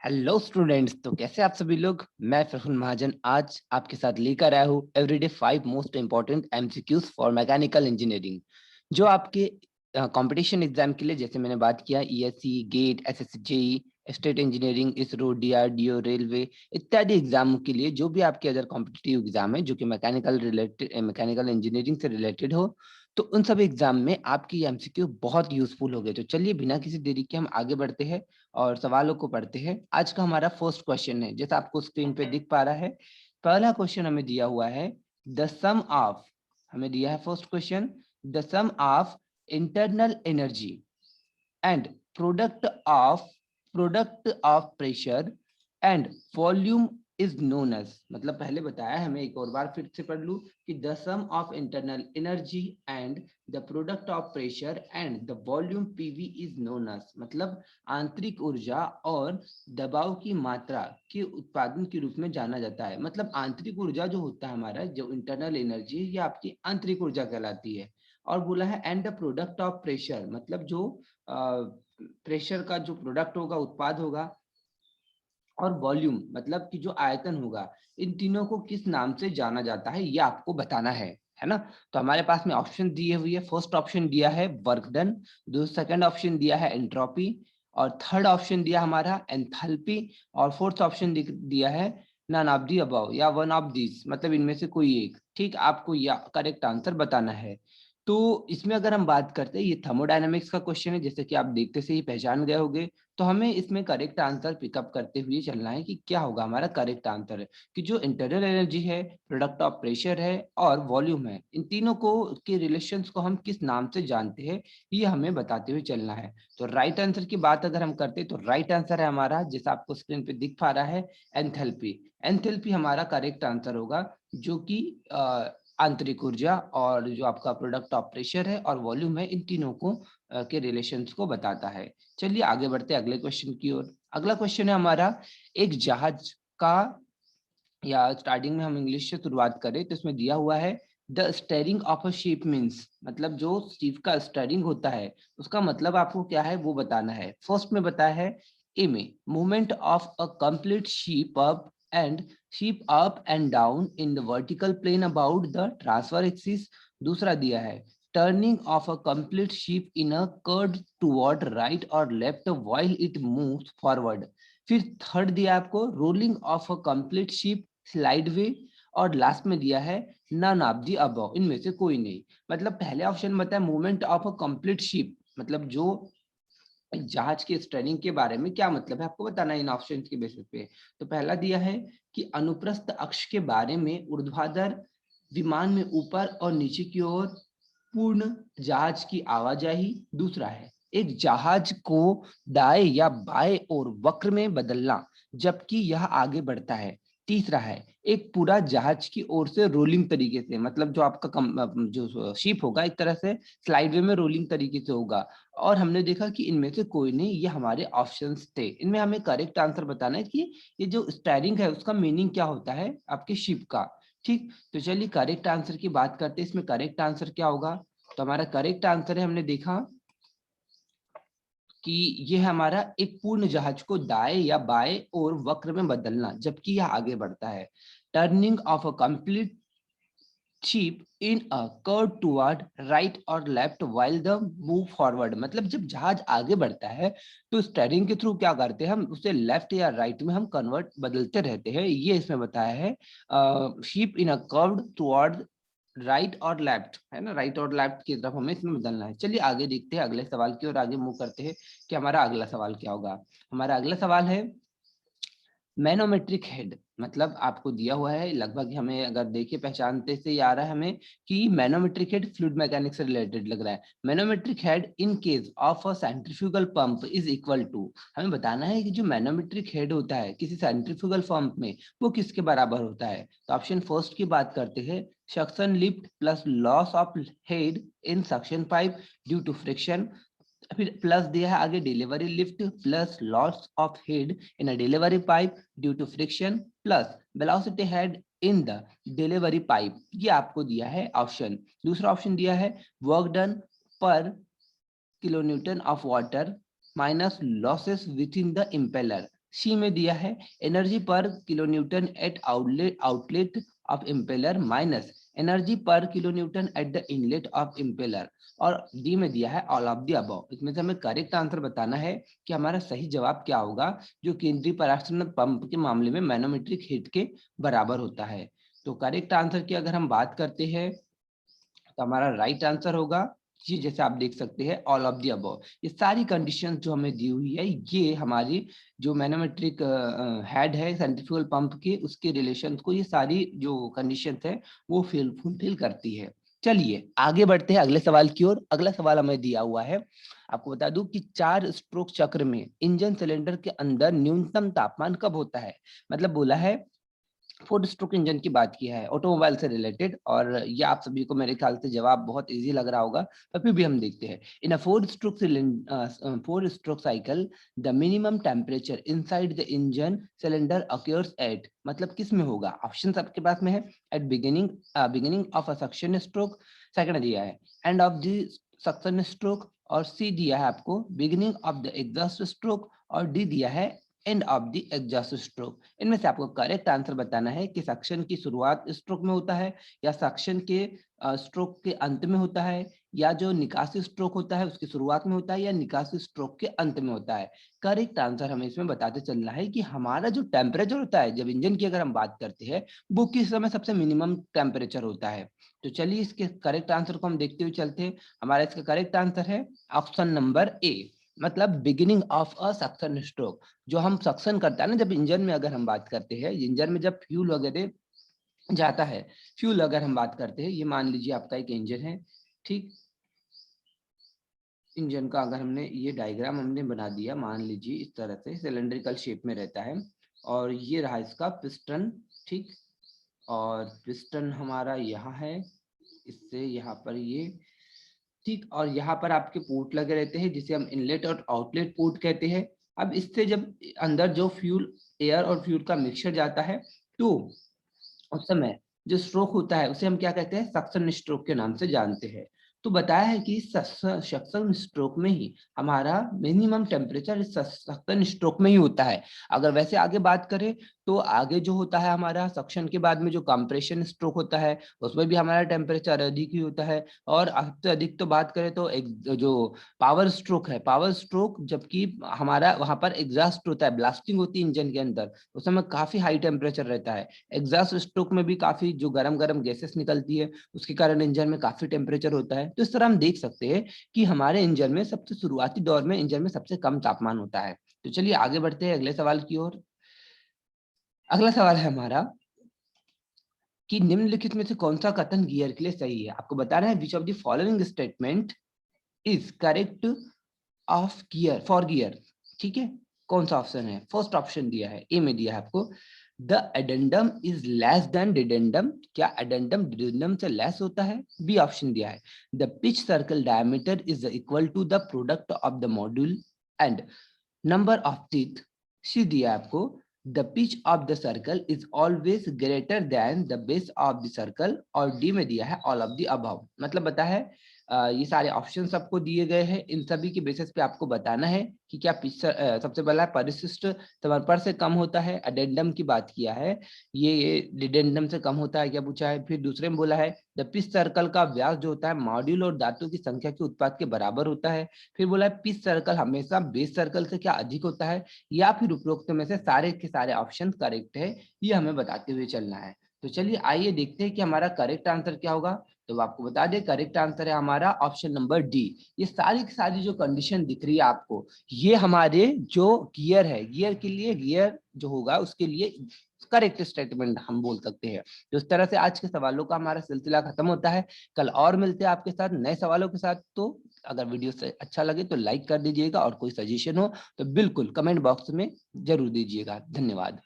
Hello students. तो कैसे आप सभी लोग। मैं फरहुल महाजन आज आपके साथ लेकर आया हूँ everyday 5 most important MCQs for mechanical engineering, जो आपके कंपटीशन एग्जाम के लिए, जैसे मैंने बात किया ESC, GATE, SSC, JE, state engineering, ISRO, DRDO, railway इत्यादि एग्जामों के लिए, जो भी आपके अदर कॉम्पिटिटिव एग्जाम है जो कि मैकेनिकल इंजीनियरिंग से रिलेटेड हो, तो उन सब एग्जाम में आपकी एमसीक्यू बहुत यूजफुल हो गए। तो चलिए बिना किसी देरी के हम आगे बढ़ते हैं और सवालों को पढ़ते हैं। आज का हमारा फर्स्ट क्वेश्चन है, जैसा आपको स्क्रीन पे दिख पा रहा है। पहला क्वेश्चन हमें दिया हुआ है द सम ऑफ, हमें दिया है first question, the sum of internal energy and product of pressure and volume is known as. मतलब पहले बताया, हमें एक और बार फिर से पढ़ लूं कि the sum of internal energy and the product of pressure and the volume PV is known as. मतलब आंतरिक ऊर्जा और दबाव की मात्रा के उत्पादन के रूप में जाना जाता है। मतलब आंतरिक ऊर्जा जो होता है हमारा, जो इंटरनल एनर्जी, ये आपकी आंतरिक ऊर्जा कहलाती है। और बोला है and the product of pressure, मतलब जो प्रेशर का जो प्रोडक्ट होगा, उत्पाद होगा, और वॉल्यूम मतलब कि जो आयतन होगा, इन तीनों को किस नाम से जाना जाता है ये आपको बताना है ना। तो हमारे पास में ऑप्शन दिए हुए है। फर्स्ट ऑप्शन दिया है वर्क डन, सेकंड ऑप्शन दिया है एंट्रोपी, और थर्ड ऑप्शन दिया हमारा एंथैल्पी, और फोर्थ ऑप्शन दिया है नन ऑफ दी अबव या वन ऑफ दिस, मतलब इनमें से कोई एक। ठीक, आपको या करेक्ट आंसर बताना है। तो इसमें अगर हम बात करते हैं, ये थर्मोडायनामिक्स का क्वेश्चन है, जैसे कि आप देखते से ही पहचान गए होंगे। तो हमें इसमें करेक्ट आंसर पिकअप करते हुए चलना है कि क्या होगा हमारा करेक्ट आंसर है कि जो इंटरनल एनर्जी है, प्रोडक्ट ऑफ प्रेशर है और वॉल्यूम है, इन तीनों को के रिलेशंस को हम किस नाम से जानते हैं, ये हमें बताते हुए चलना है। तो राइट आंसर की बात अगर हम करते हैं तो राइट आंसर है हमारा, जैसा आपको स्क्रीन पे दिख पा रहा है, एंथैल्पी। एंथैल्पी हमारा करेक्ट आंसर होगा, जो कि आंतरिक ऊर्जा और जो आपका प्रोडक्ट ऑफ प्रेशर है और वॉल्यूम है, इन तीनों को के रिलेशंस को बताता है। चलिए आगे बढ़ते हैं अगले क्वेश्चन की ओर। अगला क्वेश्चन है हमारा, एक जहाज का, या स्टार्टिंग में हम इंग्लिश से शुरुआत करें तो इसमें दिया हुआ है the steering of a ship means, मतलब जो शिप का स्टेयरिंग होता है उसका मतलब आपको क्या है वो बताना है। फर्स्ट में बताया है ए में movement of a complete ship up and down in the vertical plane about the transverse axis. दूसरा दिया है turning of a complete ship in a curve toward right और left while it moves forward. फिर third दिया आपको rolling of a complete ship slide way, और last में दिया है नन ऑफ दी अबव, इनमें से कोई नहीं। मतलब पहले ऑप्शन बताया movement of a complete ship, मतलब जो जहाज के स्टेयरिंग के बारे में क्या मतलब है आपको बताना है इन ऑप्शन के बेसिस पे। तो पहला दिया है कि अनुप्रस्थ अक्ष के बारे में ऊर्ध्वाधर विमान में ऊपर और नीचे की ओर पूर्ण जहाज की आवाजाही। दूसरा है एक जहाज को दाएं या बाएं और वक्र में बदलना जबकि यह आगे बढ़ता है। तीसरा है एक पूरा जहाज की ओर से रोलिंग तरीके से, मतलब जो आपका जो शिप होगा एक तरह से स्लाइड वे में रोलिंग तरीके से होगा। और हमने देखा कि इनमें से कोई नहीं, ये हमारे ऑप्शंस थे। इनमें हमें करेक्ट आंसर बताना है कि ये जो स्टेयरिंग है उसका मीनिंग क्या होता है आपके शिप का। ठीक, तो चलिए करेक्ट आंसर की बात करते हैं। इसमें करेक्ट आंसर क्या होगा, तो हमारा करेक्ट आंसर है, हमने देखा कि ये हमारा एक पूर्ण जहाज को दाएं या बाएं और वक्र में बदलना जबकि यह आगे बढ़ता है। Turning of a complete ship in a curve toward right और left while the move forward, मतलब जब जहाज आगे बढ़ता है तो स्टीयरिंग के थ्रू क्या करते हैं, हम उसे लेफ्ट या राइट में हम कन्वर्ट बदलते रहते हैं। ये इसमें बताया है ship in a curve toward right और लेफ्ट, है ना, राइट और लेफ्ट की तरफ हमें इसमें बदलना है। चलिए आगे देखते हैं अगले सवाल की ओर, आगे मूव करते हैं कि हमारा अगला सवाल क्या होगा। हमारा अगला सवाल है मैनोमेट्रिक हेड। मतलब आपको दिया हुआ है लगभग, हमें अगर देखिए पहचानते से ही आ रहा है हमें कि मैनोमेट्रिक हेड फ्लूइड मैकेनिक्स से रिलेटेड लग रहा है। Manometric head in case of a centrifugal pump is equal to, हमें बताना है कि जो मैनोमेट्रिक हेड होता है किसी सेंट्रीफ्यूगल पंप में वो किसके बराबर होता है। तो ऑप्शन फर्स्ट की बात करते हैं, suction lift plus loss of head in suction pipe due to friction. फिर प्लस दिया है आगे delivery lift plus loss of head in a delivery pipe due to friction plus velocity head in the delivery pipe. ये आपको दिया है option. दूसरा option दिया है work done per kilonewton of water minus losses within the impeller. C में दिया है energy per kilo newton eight outlet of impeller minus energy per kilo newton at the inlet of impeller, और D में दिया है all of the above. इसमें से हमें करेक्ट आंसर बताना है कि हमारा सही जवाब क्या होगा, जो केंद्रीय पराक्षण पंप के मामले में मैनोमेट्रिक हिट के बराबर होता है। तो करेक्ट आंसर की अगर हम बात करते हैं तो हमारा राइट आंसर होगा जी, जैसे आप देख सकते हैं ऑल ऑफ द अबव। ये सारी कंडीशंस जो हमें दी हुई है, ये हमारी जो मैनोमेट्रिक हेड है सेंट्रीफ्यूगल पंप के, उसके रिलेशन को ये सारी जो कंडीशंस है वो फुलफिल करती है। चलिए आगे बढ़ते हैं अगले सवाल की ओर। अगला सवाल हमें दिया हुआ है, आपको बता दूं कि 4 स्ट्रोक चक्र में इंजन सिलेंडर के अंदर न्यूनतम तापमान कब होता है। मतलब बोला है 4 स्ट्रोक इंजन की बात की है ऑटोमोबाइल से रिलेटेड, और ये आप सभी को मेरे ख्याल से जवाब बहुत इजी लग रहा होगा, पर फिर भी हम देखते हैं। In a 4 stroke cycle the minimum temperature inside the engine cylinder occurs at, मतलब किस में होगा। ऑप्शन आपके पास में है at beginning of a suction stroke, second दिया है end of the suction stroke, और सी दिया है आपको beginning of the exhaust stroke, और डी दिया है end of the exhaust stroke. इनमें से आपको करेक्ट आंसर बताना है कि सक्शन की शुरुआत स्ट्रोक में होता है, या सक्शन के स्ट्रोक के अंत में होता है, या जो निकासी स्ट्रोक होता है उसकी शुरुआत में होता है, या निकासी स्ट्रोक के अंत में होता है। करेक्ट आंसर हमें इसमें बताते चलना है कि हमारा जो टेम्परेचर होता है जब इंजन की अगर हम बात करते हैं, वो किस समय सबसे मिनिमम टेम्परेचर होता है। तो चलिए इसके करेक्ट आंसर को हम देखते हुए चलते हैं। हमारा इसका करेक्ट आंसर है ऑप्शन नंबर ए, मतलब beginning of a suction stroke. जो हम सक्शन करता है ना जब इंजन में, अगर हम बात करते हैं इंजन में जब फ्यूल वगैरह जाता है, फ्यूल अगर हम बात करते हैं, ये मान लीजिए आपका एक इंजन है, ठीक। इंजन का अगर हमने ये डायग्राम हमने बना दिया, मान लीजिए इस तरह से सिलेंड्रिकल शेप में रहता है, और ये रहा इसका पिस्टन, ठीक। और पिस्टन हमारा यहाँ है, इससे यहाँ पर ये, ठीक। और यहाँ पर आपके पोर्ट लगे रहते हैं जिसे हम इनलेट और आउटलेट पोर्ट कहते हैं। अब इससे जब अंदर जो फ्यूल, एयर और फ्यूल का मिक्सचर जाता है, तो उस समय जो स्ट्रोक होता है उसे हम क्या कहते हैं, सक्शन स्ट्रोक के नाम से जानते हैं। तो बताया है कि सक्शन स्ट्रोक में ही हमारा मिनिमम टेम्परेचर सक्शन स्ट्रोक में ही होता है। अगर वैसे आगे बात करें तो आगे जो होता है हमारा सक्शन के बाद में जो कंप्रेशन स्ट्रोक होता है, उसमें भी हमारा टेम्परेचर अधिक ही होता है। और सबसे अधिक तो बात करें तो एक जो पावर स्ट्रोक है, पावर स्ट्रोक जबकि हमारा वहां पर एग्जॉस्ट होता है, ब्लास्टिंग होती है इंजन के अंदर, उस समय काफी हाई टेम्परेचर रहता है। एग्जॉस्ट स्ट्रोक में भी काफी जो गरम गरम गैसेस निकलती है, उसके कारण इंजन में काफी टेम्परेचर होता है। तो इस तरह हम देख सकते हैं कि हमारे इंजन में सबसे शुरुआती दौर में इंजन में सबसे कम तापमान होता है। तो चलिए आगे बढ़ते हैं अगले सवाल की ओर। अगला सवाल है हमारा कि निम्नलिखित में से कौन सा कथन गियर के लिए सही है। आपको बताना है which of the following statement is correct of gear for gear, ठीक है। कौन सा ऑप्शन है, फर्स्ट ऑप्शन दिया है, ए में दिया है आपको the addendum is less than dedendum, क्या एडेंडम डिडेंडम से लेस होता है। बी ऑप्शन दिया है the pitch circle diameter is equal to the product of the module and number of teeth. C दिया है आपको the pitch of the circle is always greater than the base of the circle, और D में दिया है all of the above. मतलब बता है ये सारे ऑप्शन आपको दिए गए हैं, इन सभी के बेसिस पे आपको बताना है कि क्या सबसे पहला परिशिष्ट समर्पण से कम होता है, अडेंडम की बात किया है, ये डिडेंडम से कम होता है क्या पूछा है। फिर दूसरे में बोला है द पिच सर्कल का व्यास जो होता है मॉड्यूल और धातु की संख्या के उत्पाद के बराबर होता है। फिर बोला है पिच सर्कल हमेशा बेस सर्कल से क्या अधिक होता है, या फिर उपरोक्त में से सारे के सारे ऑप्शन करेक्ट है, ये हमें बताते हुए चलना है। तो चलिए आइए देखते हैं कि हमारा करेक्ट आंसर क्या होगा। तो आपको बता दें करेक्ट आंसर है हमारा ऑप्शन नंबर डी। ये सारी की सारी जो कंडीशन दिख रही है आपको, ये हमारे जो गियर है, गियर के लिए, गियर जो होगा उसके लिए करेक्ट स्टेटमेंट हम बोल सकते हैं। तो इस तरह से आज के सवालों का हमारा सिलसिला खत्म होता है। कल और मिलते हैं आपके साथ नए सवालों के साथ। तो अगर वीडियो से अच्छा लगे तो लाइक कर दीजिएगा, और कोई सजेशन हो तो बिल्कुल कमेंट बॉक्स में जरूर दीजिएगा। धन्यवाद।